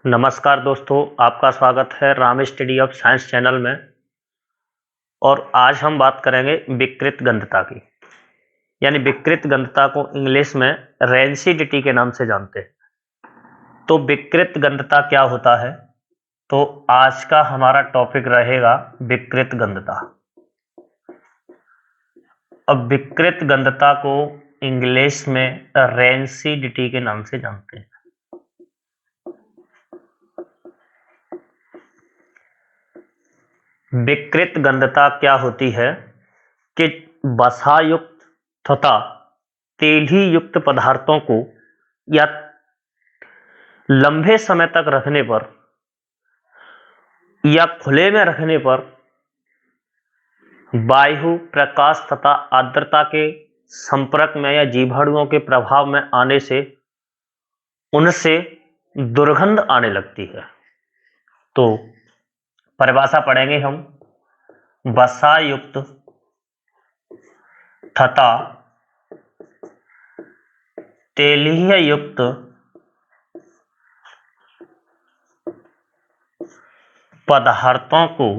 नमस्कार दोस्तों, आपका स्वागत है Ram study of science channel में। और आज हम बात करेंगे विकृत गंधता की। यानी विकृत गंधता को इंग्लिश में रैंसिडिटी के नाम से जानते हैं। तो विकृत गंधता क्या होता है? तो आज का हमारा टॉपिक रहेगा विकृत गंधता। अब विकृत गंधता को इंग्लिश में रैंसिडिटी के नाम से जानते हैं। विकृत गंधता क्या होती है कि वसायुक्त तथा तेली युक्त पदार्थों को या लंबे समय तक रखने पर या खुले में रखने पर वायु, प्रकाश तथा आर्द्रता के संपर्क में या जीवाणुओं के प्रभाव में आने से उनसे दुर्गंध आने लगती है। तो परिभाषा पढ़ेंगे हम। वसायुक्त तथा तेलीय युक्त पदार्थों को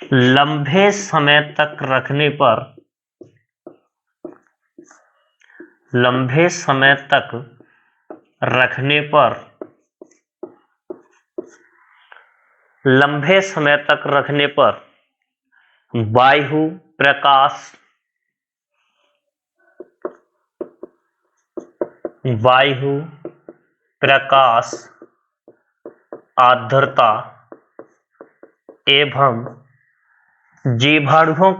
लंबे समय तक रखने पर वायु, प्रकाश, आर्द्रता एवं जीवाणुओं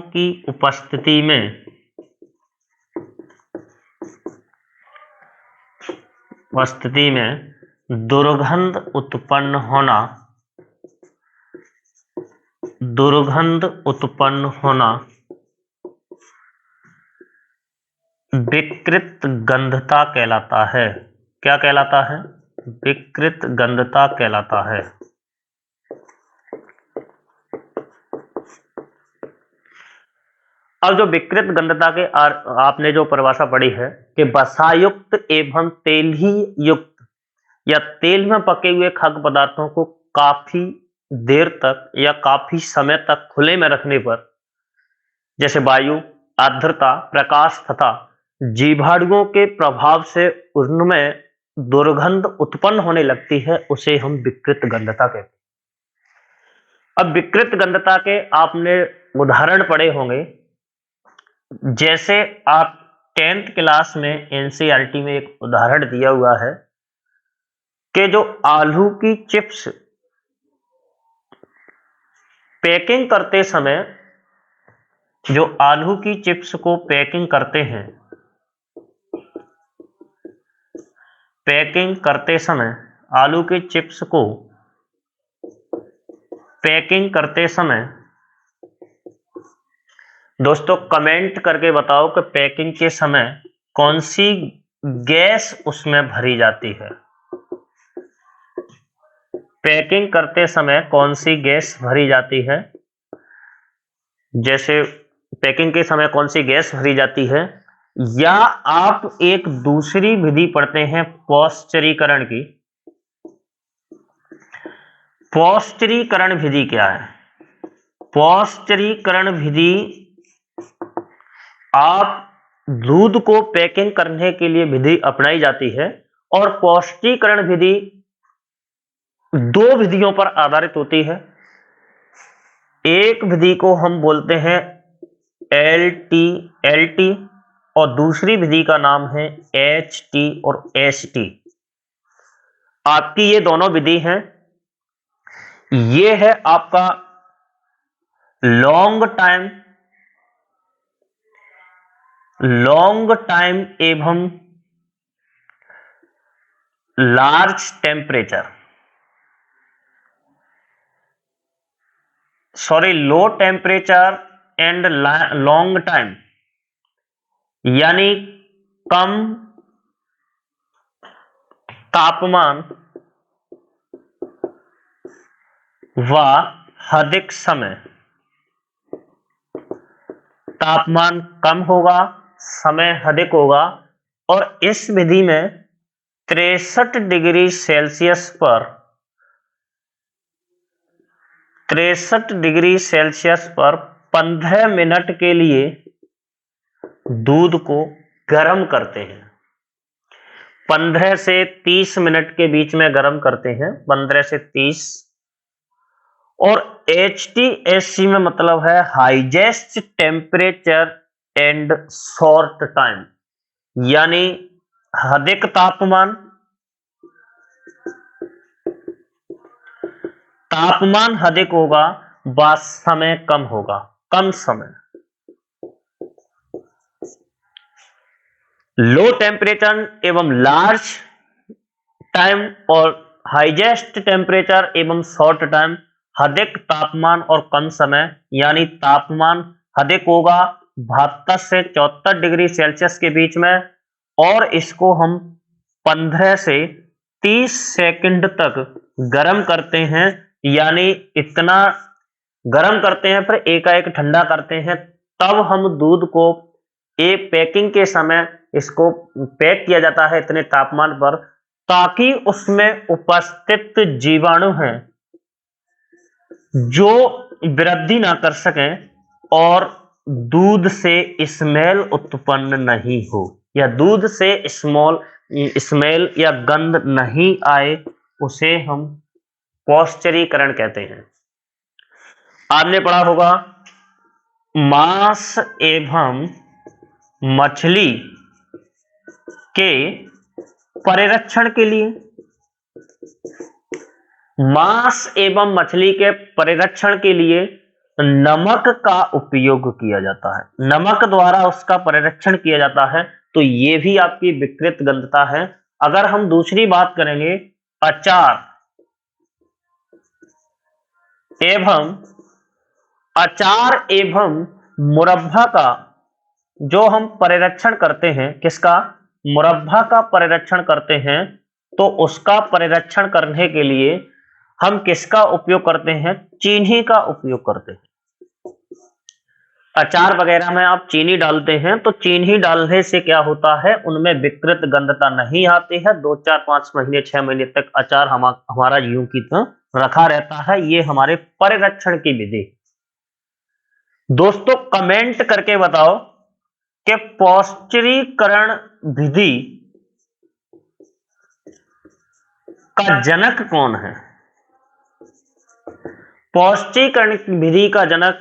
की उपस्थिति में दुर्गंध उत्पन्न होना विकृत गंधता कहलाता है। क्या कहलाता है? विकृत गंधता कहलाता है। अब जो विकृत गंधता के आपने जो परिभाषा पढ़ी है कि वसायुक्त एवं तेली युक्त या तेल में पके हुए खाद्य पदार्थों को काफी देर तक या काफी समय तक खुले में रखने पर जैसे वायु, आर्द्रता, प्रकाश तथा जीवाणुओं के प्रभाव से उनमें दुर्गंध उत्पन्न होने लगती है, उसे हम विकृत गंधता कहते हैं। अब विकृत गंधता के आपने उदाहरण पढ़े होंगे। जैसे आप 10th क्लास में एनसीईआरटी में एक उदाहरण दिया हुआ है कि जो आलू की चिप्स पैकिंग करते समय को पैकिंग करते हैं, आलू के चिप्स को पैकिंग करते समय दोस्तों कमेंट करके बताओ कि पैकिंग के समय कौन सी गैस उसमें भरी जाती है। पैकिंग करते समय कौन सी गैस भरी जाती है? जैसे पैकिंग के समय कौन सी गैस भरी जाती है, या आप एक दूसरी विधि पढ़ते हैं पौष्चरीकरण की। पौष्चरीकरण विधि क्या है? पौष्चरीकरण विधि आप दूध को पैकिंग करने के लिए विधि अपनाई जाती है, और पौष्टिकरण विधि दो विधियों पर आधारित होती है। एक विधि को हम बोलते हैं एलटी और दूसरी विधि का नाम है एचटी और एसटी। आपकी ये दोनों विधि हैं। ये है आपका लॉन्ग टाइम एवं large temperature, low temperature and long time, यानी कम तापमान व अधिक समय तापमान कम होगा, समय अधिक होगा, और इस विधि में 63 डिग्री सेल्सियस पर 15 मिनट के लिए दूध को गर्म करते हैं। 15 से 30 मिनट के बीच में गर्म करते हैं, 15 से 30। और HTSC में मतलब है highest temperature and short time, यानी अधिक तापमान अधिक होगा, बस समय कम होगा, कम समय। लो टेम्परेचर एवं लार्ज टाइम और हाईएस्ट टेम्परेचर एवं शॉर्ट टाइम, अधिक तापमान और कम समय, यानी तापमान अधिक होगा 72 से 74 डिग्री सेल्सियस के बीच में, और इसको हम 15 से 30 सेकंड तक गर्म करते हैं, यानी इतना गर्म करते हैं फिर एकाएक ठंडा करते हैं, तब हम दूध को एक पैकिंग के समय इसको पैक किया जाता है इतने तापमान पर, ताकि उसमें उपस्थित जीवाणु हैं जो वृद्धि ना कर सकें और दूध से स्मेल उत्पन्न नहीं हो, या दूध से स्मेल या गंध नहीं आए, उसे हम पॉस्चरीकरण कहते हैं। आपने पढ़ा होगा मांस एवं मछली के परिरक्षण के लिए, मांस एवं मछली के परिरक्षण के लिए नमक का उपयोग किया जाता है, नमक द्वारा उसका परिरक्षण किया जाता है। तो ये भी आपकी विकृत गंधता है। अगर हम दूसरी बात करेंगे अचार एवं मुरब्बा का, जो हम परिरक्षण करते हैं, किसका? मुरब्बा का परिरक्षण करते हैं, तो उसका परिरक्षण करने के लिए हम किसका उपयोग करते हैं? चीनी का उपयोग करते हैं। अचार वगैरह में आप चीनी डालते हैं, तो चीनी डालने से क्या होता है, उनमें विकृत गंधता नहीं आती है। 2, 4, 5 महीने 6 महीने तक अचार हमारा यूं की तरह रखा रहता है। ये हमारे परिरक्षण की विधि। दोस्तों कमेंट करके बताओ कि पॉस्चरीकरण विधि का जनक कौन है? पॉस्चरीकरण विधि का जनक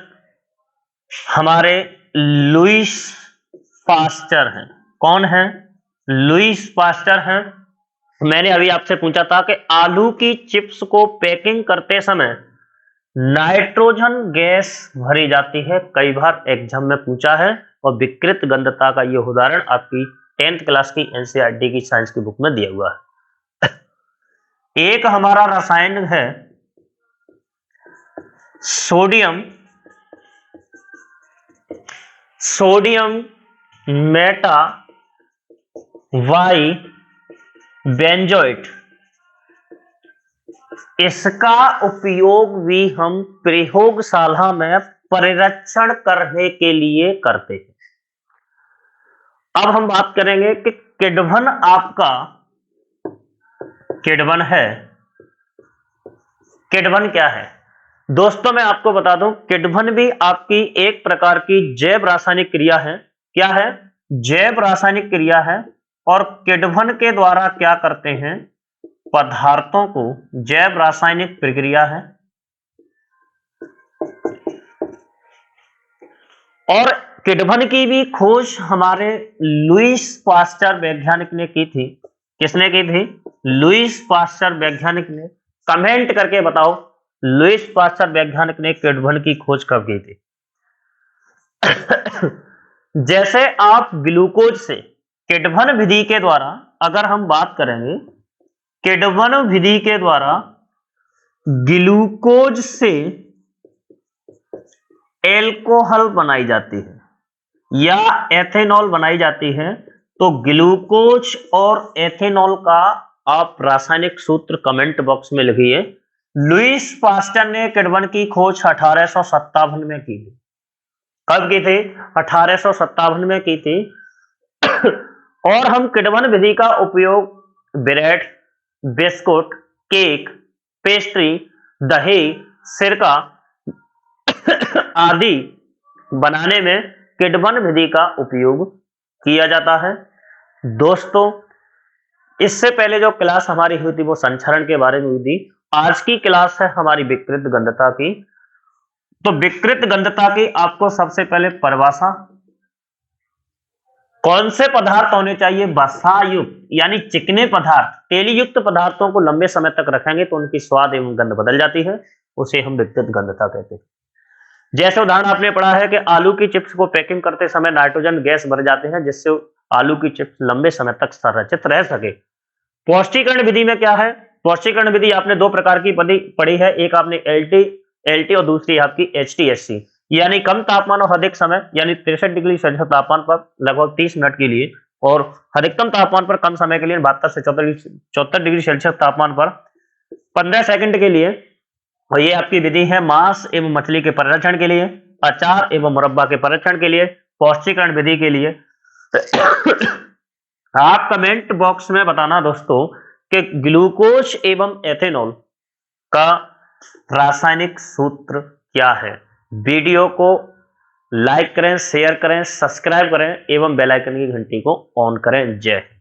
हमारे लुईस पास्चर हैं। कौन है? लुईस पास्चर हैं। मैंने अभी आपसे पूछा था कि आलू की चिप्स को पैकिंग करते समय नाइट्रोजन गैस भरी जाती है, कई बार एग्जाम में पूछा है, और विकृत गंधता का यह उदाहरण आपकी 10th क्लास की एनसीईआरटी की साइंस की बुक में दिया हुआ है। एक हमारा रसायन है सोडियम मेटा वाई बेंजोएट। इसका उपयोग भी हम प्रयोगशाला में परिरक्षण करने के लिए करते हैं। अब हम बात करेंगे कि किण्वन आपका किण्वन है। किण्वन क्या है? दोस्तों मैं आपको बता दूं, किण्वन भी आपकी एक प्रकार की जैव रासायनिक क्रिया है। क्या है? जैव रासायनिक क्रिया है। और किण्वन के द्वारा क्या करते हैं? पदार्थों को, जैव रासायनिक प्रक्रिया है। और किण्वन की भी खोज हमारे लुईस पास्चर वैज्ञानिक ने की थी। किसने की थी? लुईस पास्चर वैज्ञानिक ने। कमेंट करके बताओ लुईस पास्चर वैज्ञानिक ने किण्वन की खोज कब की थी? जैसे आप ग्लूकोज से किण्वन विधि के द्वारा, अगर हम बात करेंगे किण्वन विधि के द्वारा ग्लूकोज से एल्कोहल बनाई जाती है या एथेनॉल बनाई जाती है, तो ग्लूकोज और एथेनॉल का आप रासायनिक सूत्र कमेंट बॉक्स में लिखिए। लुईस पास्चर ने किण्वन की खोज 1857 में की थी। कब की थी? 1857 में की थी। और हम किडवन विधि का उपयोग ब्रेड, बिस्कुट, केक, पेस्ट्री, दही, सिरका आदि बनाने में किडवन विधि का उपयोग किया जाता है। दोस्तों, इससे पहले जो क्लास हमारी हुई थी वो संचरण के बारे में हुई थी। आज की क्लास है हमारी विकृत गंधता की। तो विकृत गंधता की आपको सबसे पहले परिभाषा, कौन से पदार्थ होने चाहिए? वसायुक्त यानी चिकने पदार्थ, तेलयुक्त पदार्थों को लंबे समय तक रखेंगे तो उनकी स्वाद एवं गंध बदल जाती है, उसे हम विकृत गंधता कहते हैं। जैसे उदाहरण आपने पढ़ा है कि आलू की चिप्स को पैकिंग करते समय नाइट्रोजन गैस भर जाते हैं जिससे आलू की चिप्स लंबे समय तक संरक्षित रह सके। पौष्टिकरण विधि में क्या है? पौष्टिकरण विधि आपने दो प्रकार की पढ़ी है, एक आपने एलटी और दूसरी आपकी एचटीएससी, यानी कम तापमान और अधिक समय, यानी 63 डिग्री सेल्सियस तापमान पर लगभग 30 मिनट के लिए और अधिकतम तापमान पर कम समय के लिए 72 से 74 डिग्री सेल्सियस तापमान पर 15 सेकंड के लिए। और ये आपकी विधि है मांस एवं मछली के परिरक्षण के लिए, अचार एवं मुरब्बा के परिरक्षण के लिए, पौष्टिकरण विधि के लिए। आप कमेंट बॉक्स में बताना दोस्तों कि ग्लूकोज एवं एथेनॉल का रासायनिक सूत्र क्या है। वीडियो को लाइक करें, शेयर करें, सब्सक्राइब करें एवं बेल आइकन की घंटी को ऑन करें। जय हिंद।